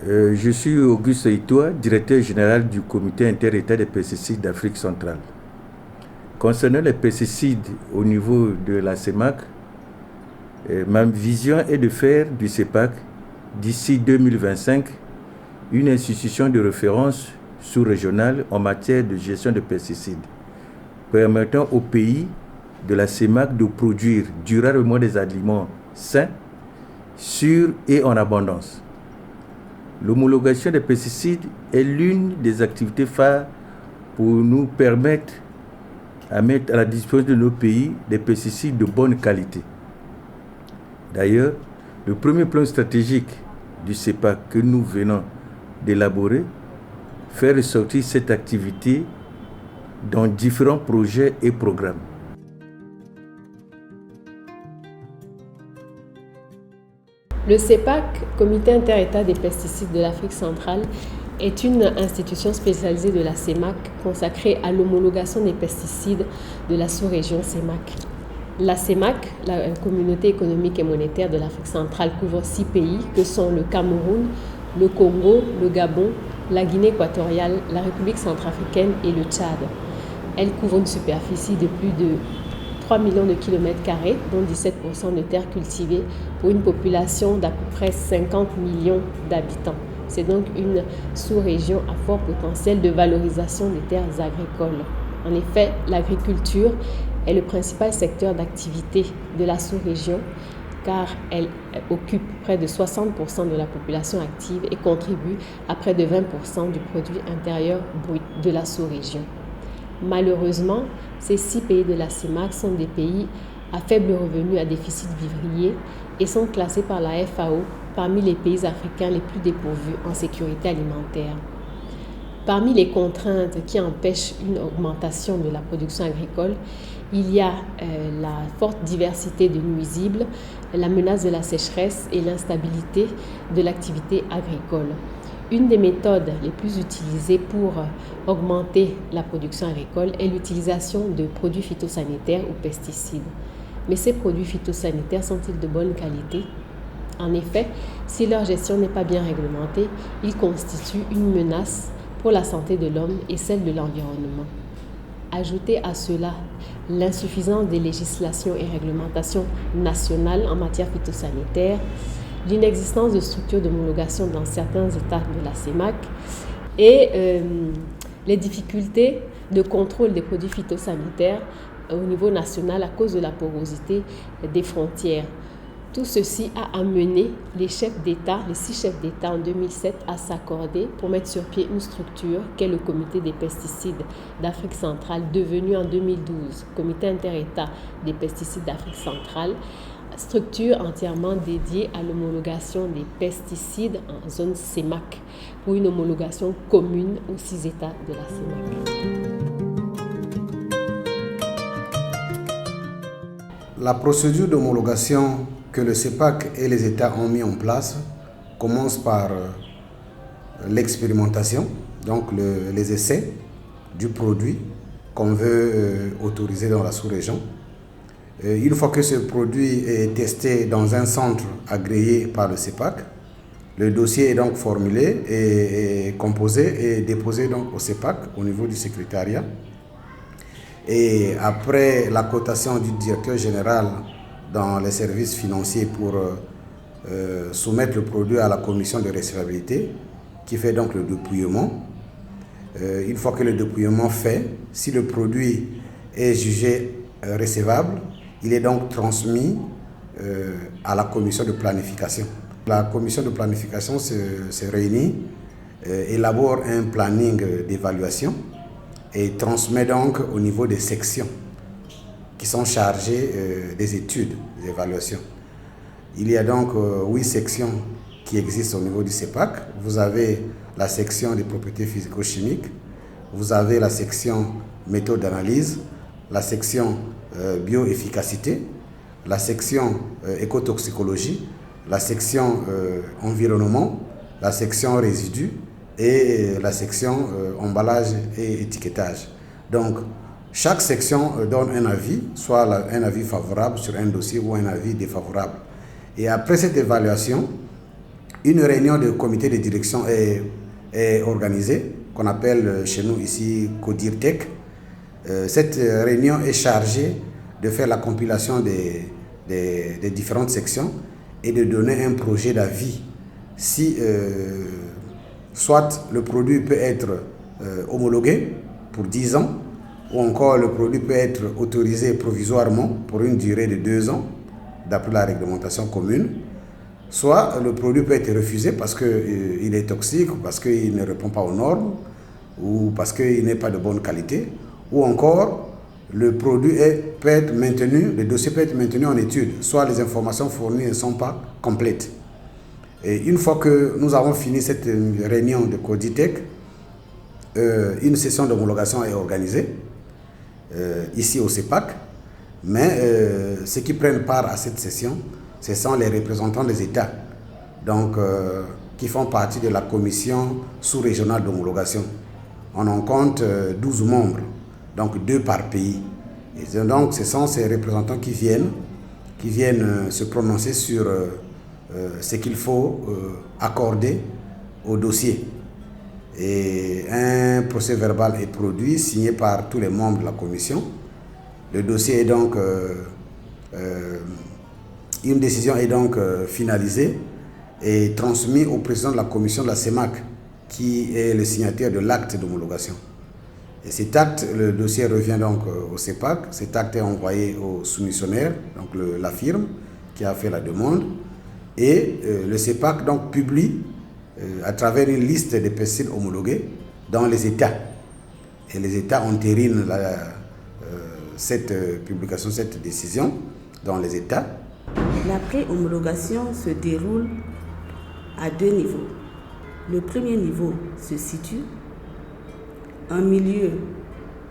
Je suis Auguste Itoa, directeur général du comité inter-État des pesticides d'Afrique centrale. Concernant les pesticides au niveau de la CEMAC, ma vision est de faire du CEPAC, d'ici 2025, une institution de référence sous-régionale en matière de gestion de pesticides, permettant aux pays de la CEMAC de produire durablement des aliments sains, sûrs et en abondance. L'homologation des pesticides est l'une des activités phares pour nous permettre à mettre à la disposition de nos pays des pesticides de bonne qualité. D'ailleurs, le premier plan stratégique du CEPAC que nous venons d'élaborer fait ressortir cette activité dans différents projets et programmes. Le CEPAC, Comité inter-État des pesticides de l'Afrique centrale, est une institution spécialisée de la CEMAC consacrée à l'homologation des pesticides de la sous-région CEMAC. La CEMAC, la Communauté économique et monétaire de l'Afrique centrale, couvre 6 pays que sont le Cameroun, le Congo, le Gabon, la Guinée équatoriale, la République centrafricaine et le Tchad. Elle couvre une superficie de plus de 3 millions de kilomètres carrés, dont 17% de terres cultivées, pour une population d'à peu près 50 millions d'habitants. C'est donc une sous-région à fort potentiel de valorisation des terres agricoles. En effet, l'agriculture est le principal secteur d'activité de la sous-région, car elle occupe près de 60% de la population active et contribue à près de 20% du produit intérieur brut de la sous-région. Malheureusement, ces 6 pays de la CEMAC sont des pays à faible revenu à déficit vivrier et sont classés par la FAO parmi les pays africains les plus dépourvus en sécurité alimentaire. Parmi les contraintes qui empêchent une augmentation de la production agricole, il y a la forte diversité de nuisibles, la menace de la sécheresse et l'instabilité de l'activité agricole. Une des méthodes les plus utilisées pour augmenter la production agricole est l'utilisation de produits phytosanitaires ou pesticides. Mais ces produits phytosanitaires sont-ils de bonne qualité ? En effet, si leur gestion n'est pas bien réglementée, ils constituent une menace pour la santé de l'homme et celle de l'environnement. Ajoutez à cela l'insuffisance des législations et réglementations nationales en matière phytosanitaire, l'inexistence de structures d'homologation dans certains États de la CEMAC et les difficultés de contrôle des produits phytosanitaires au niveau national à cause de la porosité des frontières. Tout ceci a amené les 6 chefs d'État en 2007 à s'accorder pour mettre sur pied une structure qu'est le Comité des pesticides d'Afrique centrale, devenu en 2012 Comité inter-État des pesticides d'Afrique centrale, structure entièrement dédiée à l'homologation des pesticides en zone CEMAC pour une homologation commune aux 6 États de la CEMAC. La procédure d'homologation que le CEPAC et les États ont mis en place commence par l'expérimentation, donc les essais du produit qu'on veut autoriser dans la sous-région. Une fois que ce produit est testé dans un centre agréé par le CEPAC, le dossier est donc formulé et composé et déposé donc au CEPAC au niveau du secrétariat. Et après la cotation du directeur général dans les services financiers pour soumettre le produit à la commission de recevabilité qui fait donc le dépouillement. Une fois que le dépouillement fait, si le produit est jugé recevable, il est donc transmis à la commission de planification. La commission de planification se réunit, élabore un planning d'évaluation et transmet donc au niveau des sections qui sont chargées des études, des évaluations. Il y a donc 8 sections qui existent au niveau du CEPAC. Vous avez la section des propriétés physico-chimiques, vous avez la section méthode d'analyse, la section bioefficacité, la section écotoxicologie, la section environnement, la section résidus et la section emballage et étiquetage. Donc, chaque section donne un avis, soit un avis favorable sur un dossier ou un avis défavorable. Et après cette évaluation, Une réunion de comité de direction est organisée, qu'on appelle chez nous ici CODIRTEC. Cette réunion est chargée de faire la compilation des différentes sections et de donner un projet d'avis si soit le produit peut être homologué pour 10 ans, ou encore le produit peut être autorisé provisoirement pour une durée de 2 ans, d'après la réglementation commune, soit le produit peut être refusé parce qu'il est toxique, ou parce qu'il ne répond pas aux normes, ou parce qu'il n'est pas de bonne qualité, ou encore le produit peut être maintenu, le dossier peut être maintenu en étude, soit les informations fournies ne sont pas complètes. Et une fois que nous avons fini cette réunion de CODITEC, une session d'homologation est organisée ici au CEPAC, mais ceux qui prennent part à cette session, ce sont les représentants des États, donc qui font partie de la commission sous-régionale d'homologation. On en compte 12 membres, donc 2 par pays. Et donc ce sont ces représentants qui viennent se prononcer sur ce qu'il faut accorder au dossier. Et un procès-verbal est produit, signé par tous les membres de la commission. Le dossier est donc, une décision est donc finalisée et transmise au président de la commission de la CEMAC, qui est le signataire de l'acte d'homologation. Et cet acte, le dossier revient donc au CEPAC. Cet acte est envoyé au soumissionnaire, donc la firme qui a fait la demande. Et le CEPAC donc publie à travers une liste des pesticides homologués dans les États. Et les États entérinent cette publication, cette décision dans les États. La pré-homologation se déroule à 2 niveaux. Le premier niveau se situe en milieu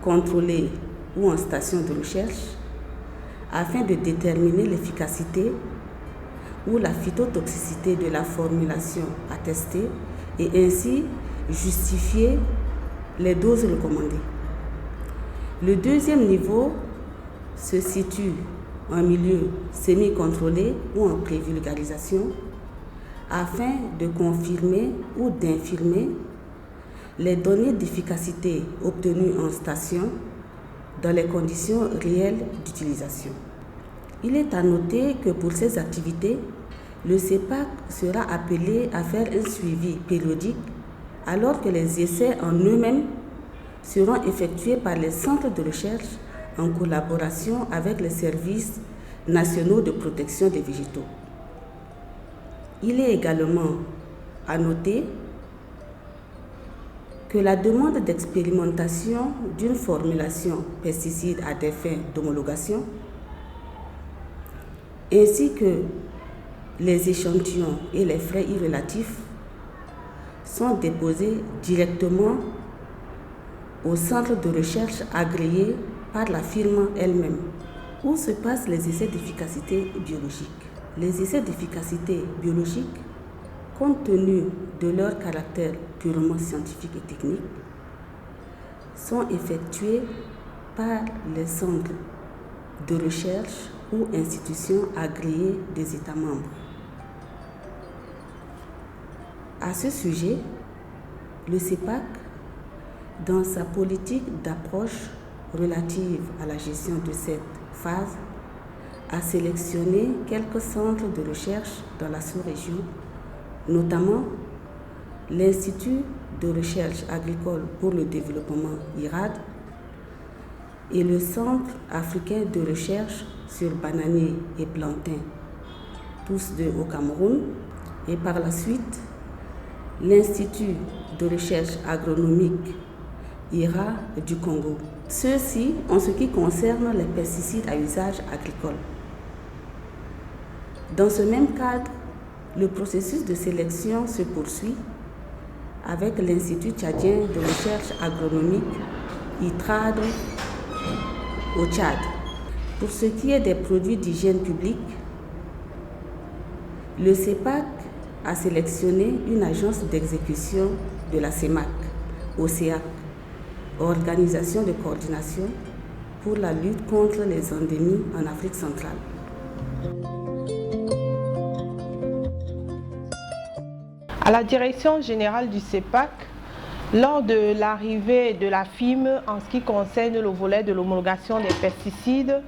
contrôlé ou en station de recherche afin de déterminer l'efficacité ou la phytotoxicité de la formulation à tester et ainsi justifier les doses recommandées. Le deuxième niveau se situe en milieu semi-contrôlé ou en pré-vulgarisation afin de confirmer ou d'infirmer les données d'efficacité obtenues en station dans les conditions réelles d'utilisation. Il est à noter que pour ces activités, le CEPAC sera appelé à faire un suivi périodique alors que les essais en eux-mêmes seront effectués par les centres de recherche en collaboration avec les services nationaux de protection des végétaux. Il est également à noter que la demande d'expérimentation d'une formulation pesticide à des fins d'homologation ainsi que les échantillons et les frais irrélatifs sont déposés directement au centre de recherche agréé par la firme elle-même, où se passent les essais d'efficacité biologique. Les essais d'efficacité biologique, compte tenu de leur caractère purement scientifique et technique, sont effectués par les centres de recherche ou institutions agréées des États membres. À ce sujet, le CEPAC, dans sa politique d'approche relative à la gestion de cette phase, a sélectionné quelques centres de recherche dans la sous-région, notamment l'Institut de recherche agricole pour le développement IRAD et le Centre africain de recherche sur bananiers et plantains, tous deux au Cameroun, et par la suite l'Institut de recherche agronomique IRA du Congo. Ceux-ci en ce qui concerne les pesticides à usage agricole. Dans ce même cadre, le processus de sélection se poursuit avec l'Institut tchadien de recherche agronomique ITRAD au Tchad. Pour ce qui est des produits d'hygiène publique, le CEPAC a sélectionné une agence d'exécution de la CEMAC, OCEAC, Organisation de coordination pour la lutte contre les endémies en Afrique centrale. À la direction générale du CEPAC, lors de l'arrivée de la FIM en ce qui concerne le volet de l'homologation des pesticides,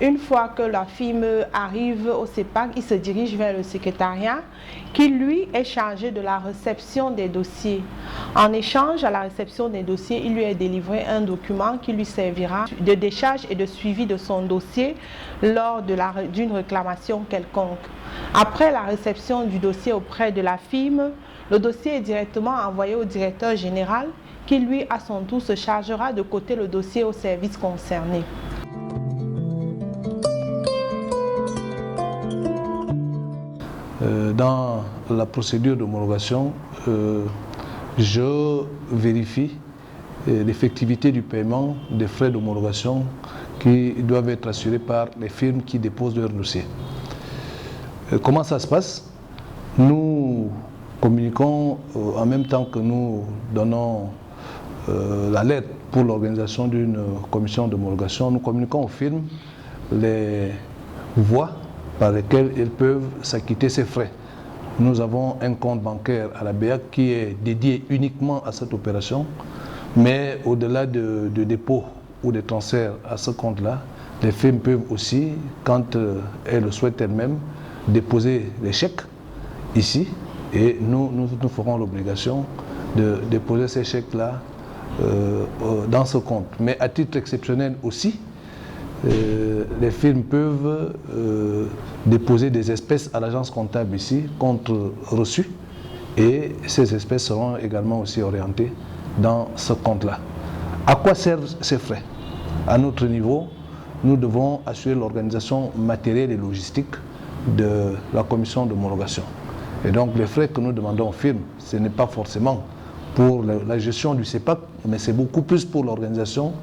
une fois que la FIM arrive au CEPAC, il se dirige vers le secrétariat qui, lui, est chargé de la réception des dossiers. En échange à la réception des dossiers, il lui est délivré un document qui lui servira de décharge et de suivi de son dossier lors d'une réclamation quelconque. Après la réception du dossier auprès de la FIM, le dossier est directement envoyé au directeur général qui, lui, à son tour, se chargera de coter le dossier au service concerné. Dans la procédure d'homologation, je vérifie l'effectivité du paiement des frais d'homologation qui doivent être assurés par les firmes qui déposent leur dossier. Comment ça se passe? Nous communiquons en même temps que nous donnons la lettre pour l'organisation d'une commission d'homologation. Nous communiquons aux firmes les voies par lesquelles elles peuvent s'acquitter ces frais. Nous avons un compte bancaire à la BEAC qui est dédié uniquement à cette opération, mais au-delà de dépôts ou de transferts à ce compte-là, les firmes peuvent aussi, quand elles le souhaitent elles-mêmes, déposer les chèques ici et nous ferons l'obligation de déposer ces chèques-là dans ce compte. Mais à titre exceptionnel aussi, les firmes peuvent déposer des espèces à l'agence comptable ici contre reçu et ces espèces seront également aussi orientées dans ce compte-là. À quoi servent ces frais? À notre niveau, nous devons assurer l'organisation matérielle et logistique de la commission d'homologation. Et donc les frais que nous demandons aux firmes, ce n'est pas forcément pour la gestion du CEPAC, mais c'est beaucoup plus pour l'organisation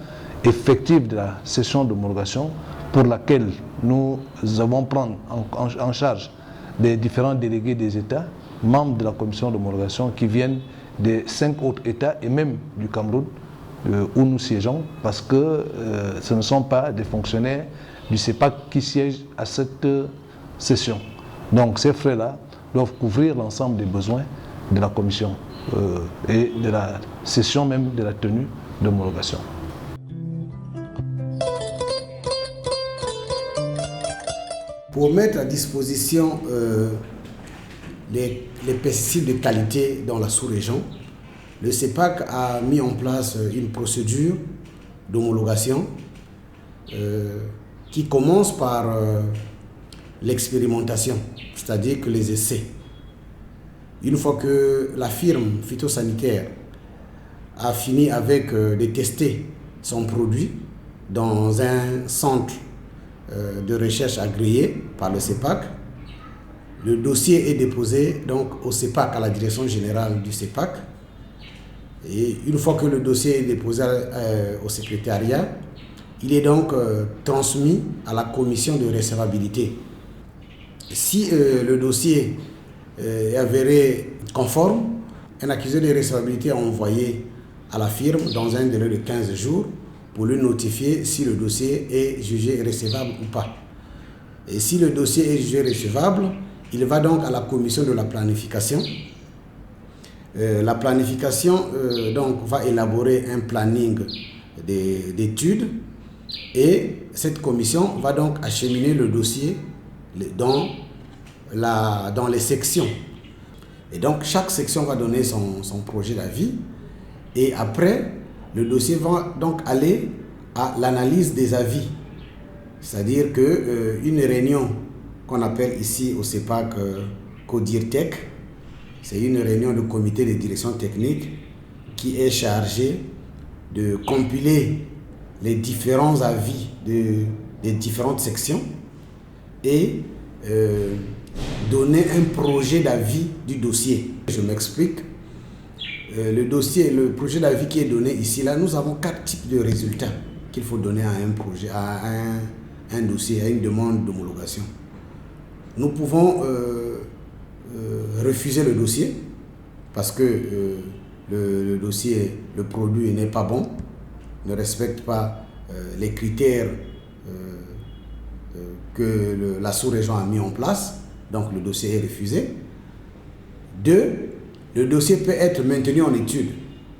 effective de la session d'homologation pour laquelle nous avons prendre en charge les différents délégués des États, membres de la commission d'homologation qui viennent des 5 autres États et même du Cameroun où nous siégeons parce que ce ne sont pas des fonctionnaires du CEPAC qui siègent à cette session. Donc ces frais-là doivent couvrir l'ensemble des besoins de la commission et de la session même de la tenue d'homologation. Pour mettre à disposition les pesticides de qualité dans la sous-région, le CEPAC a mis en place une procédure d'homologation qui commence par l'expérimentation, c'est-à-dire que les essais. Une fois que la firme phytosanitaire a fini avec de tester son produit dans un centre de recherche agréé par le CEPAC, le dossier est déposé donc au CEPAC, à la direction générale du CEPAC. Et une fois que le dossier est déposé au secrétariat, il est donc transmis à la commission de recevabilité. Si le dossier est avéré conforme, un accusé de recevabilité est envoyé à la firme dans un délai de 15 jours pour lui notifier si le dossier est jugé recevable ou pas. Et si le dossier est jugé recevable, il va donc à la commission de la planification. La planification donc, va élaborer un planning d'études et cette commission va donc acheminer le dossier dans les sections. Et donc chaque section va donner son projet d'avis et après le dossier va donc aller à l'analyse des avis. C'est-à-dire qu'une réunion qu'on appelle ici au CEPAC CODIRTEC, c'est une réunion de comité de direction technique qui est chargée de compiler les différents avis des différentes sections et donner un projet d'avis du dossier. Je m'explique. Le projet d'avis qui est donné ici, là, nous avons 4 types de résultats qu'il faut donner à un projet, à un dossier, à une demande d'homologation. Nous pouvons refuser le dossier parce que le dossier, le produit n'est pas bon, ne respecte pas les critères que la sous-région a mis en place, donc le dossier est refusé. 2, le dossier peut être maintenu en étude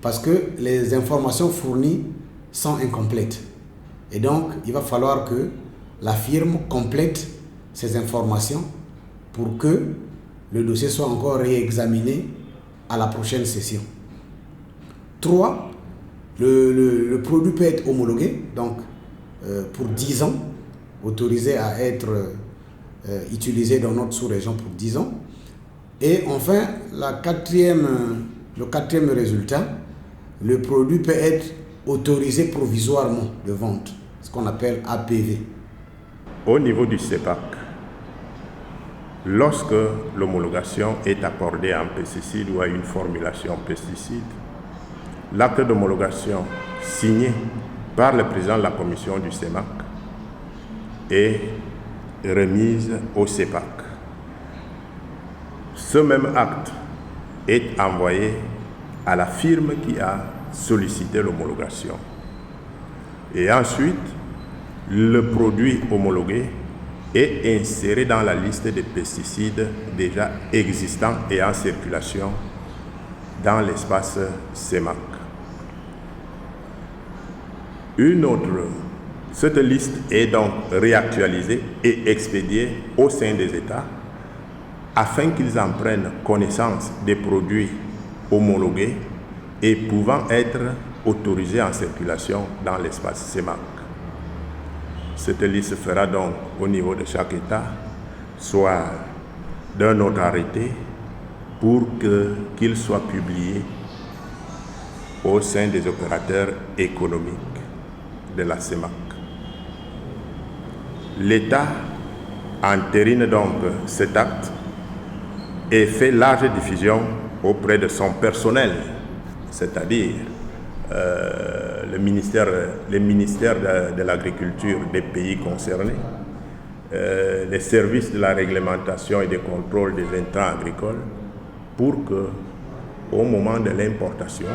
parce que les informations fournies sont incomplètes. Et donc, il va falloir que la firme complète ces informations pour que le dossier soit encore réexaminé à la prochaine session. 3. Le produit peut être homologué, donc pour 10 ans, autorisé à être utilisé dans notre sous-région pour 10 ans. Et enfin, le quatrième résultat, le produit peut être autorisé provisoirement de vente, ce qu'on appelle APV. Au niveau du CEPAC, lorsque l'homologation est accordée à un pesticide ou à une formulation pesticide, l'acte d'homologation signé par le président de la commission du CEMAC est remise au CEPAC. Ce même acte est envoyé à la firme qui a sollicité l'homologation. Et ensuite, le produit homologué est inséré dans la liste des pesticides déjà existants et en circulation dans l'espace CEMAC. Cette liste est donc réactualisée et expédiée au sein des États afin qu'ils en prennent connaissance des produits homologués et pouvant être autorisés en circulation dans l'espace CEMAC. Cette liste fera donc au niveau de chaque État, soit d'un autre arrêté, pour qu'il soit publié au sein des opérateurs économiques de la CEMAC. L'État entérine donc cet acte et fait large diffusion auprès de son personnel, c'est-à-dire les ministères de l'agriculture des pays concernés, les services de la réglementation et de contrôle des intrants agricoles, pour que, au moment de l'importation,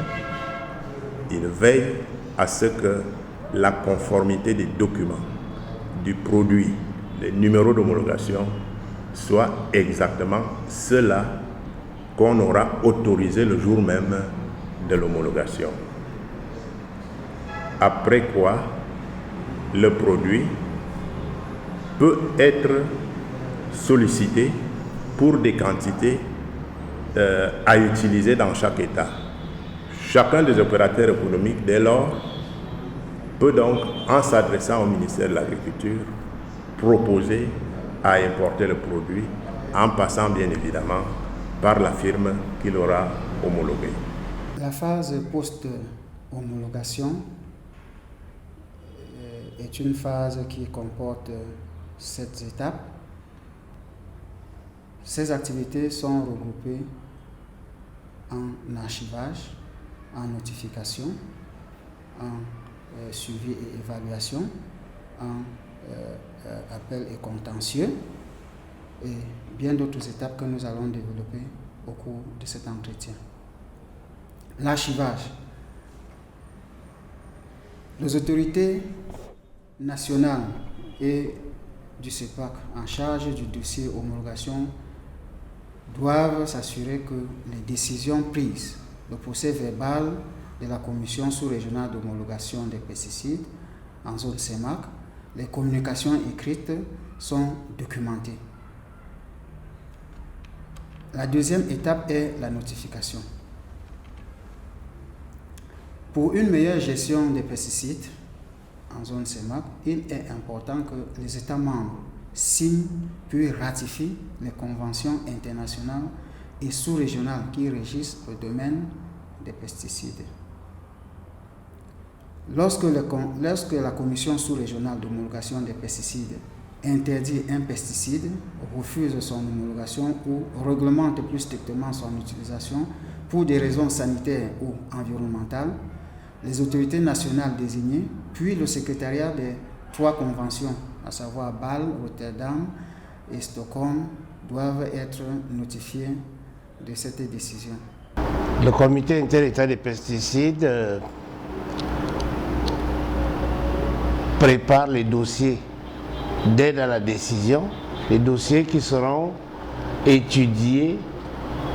ils veillent à ce que la conformité des documents, du produit, les numéros d'homologation, soit exactement cela qu'on aura autorisé le jour même de l'homologation. Après quoi, le produit peut être sollicité pour des quantités à utiliser dans chaque État. Chacun des opérateurs économiques, dès lors, peut donc, en s'adressant au ministère de l'Agriculture, proposer à importer le produit en passant bien évidemment par la firme qui l'aura homologué. La phase post-homologation est une phase qui comporte 7 étapes. Ces activités sont regroupées en archivage, en notification, en suivi et évaluation, en appel et contentieux, et bien d'autres étapes que nous allons développer au cours de cet entretien. L'archivage. Les autorités nationales et du CEPAC en charge du dossier homologation doivent s'assurer que les décisions prises, le procès verbal de la commission sous-régionale d'homologation des pesticides en zone CEMAC, les communications écrites sont documentées. La deuxième étape est la notification. Pour une meilleure gestion des pesticides en zone CEMAC, il est important que les États membres signent puis ratifient les conventions internationales et sous-régionales qui régissent le domaine des pesticides. Lorsque la commission sous-régionale d'homologation des pesticides interdit un pesticide, refuse son homologation ou réglemente plus strictement son utilisation pour des raisons sanitaires ou environnementales, les autorités nationales désignées, puis le secrétariat des 3 conventions, à savoir Bâle, Rotterdam et Stockholm, doivent être notifiés de cette décision. Le comité inter-État des pesticides prépare les dossiers d'aide à la décision, les dossiers qui seront étudiés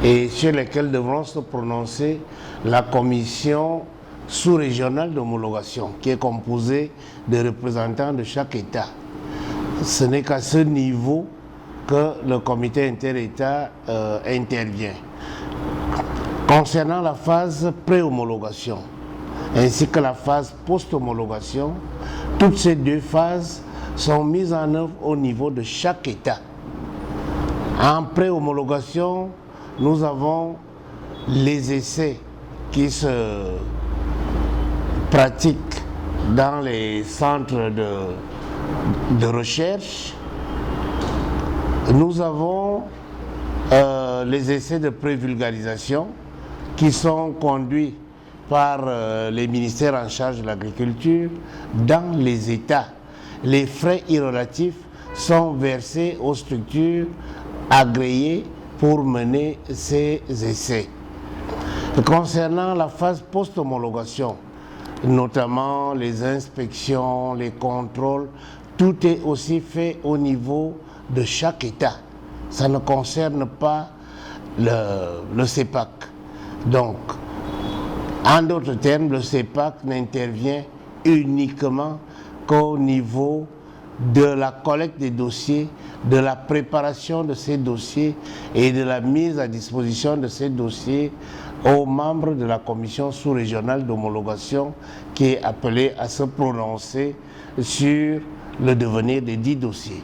et sur lesquels devront se prononcer la commission sous-régionale d'homologation, qui est composée de représentants de chaque État. Ce n'est qu'à ce niveau que le comité inter-État intervient. Concernant la phase pré-homologation ainsi que la phase post-homologation, toutes ces deux phases sont mises en œuvre au niveau de chaque État. En pré-homologation, nous avons les essais qui se pratiquent dans les centres de recherche. Nous avons les essais de prévulgarisation qui sont conduits par les ministères en charge de l'agriculture dans les États. Les frais irrelatifs sont versés aux structures agréées pour mener ces essais. Concernant la phase post-homologation, notamment les inspections, les contrôles, tout est aussi fait au niveau de chaque État. Ça ne concerne pas le CEPAC. Donc, en d'autres termes, le CEPAC n'intervient uniquement qu'au niveau de la collecte des dossiers, de la préparation de ces dossiers et de la mise à disposition de ces dossiers aux membres de la commission sous-régionale d'homologation qui est appelée à se prononcer sur le devenir des 10 dossiers.